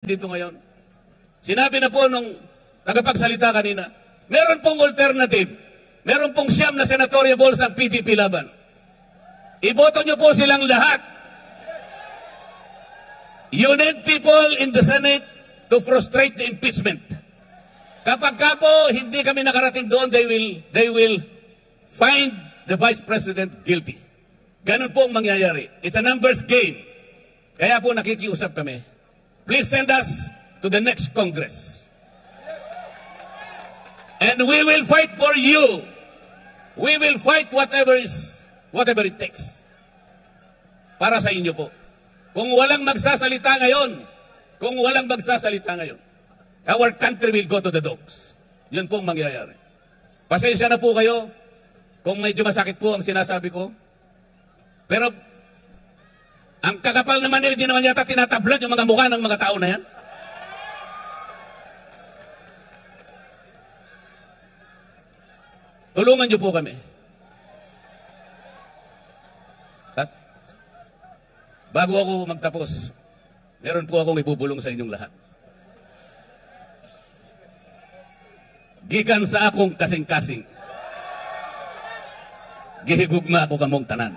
dito ngayon. Sinabi na po nung tagapagsalita kanina, meron pong alternative. Meron pong siyam na senatorial balls ang PDP laban. Iboto nyo po silang lahat. You need people in the Senate to frustrate the impeachment. Kapag ka po hindi kami nakarating doon, they will find the Vice President guilty. Ganun po ang mangyayari. It's a numbers game. Kaya po nakikiusap kami. Please send us to the next Congress. And we will fight for you. We will fight whatever it takes. Para sa inyo po. Kung walang magsasalita ngayon, our country will go to the dogs. Yun po ang mangyayari. Pasensya na po kayo kung medyo masakit po ang sinasabi ko. Pero ang kakapal naman nila, di naman yata tinatablad yung mga mukha ng mga tao na yan. Tulungan niyo po kami. At bago ako magtapos, meron po akong ibubulong sa inyong lahat. Gikan sa akong kasing-kasing, gihigugma ako kamong tanan.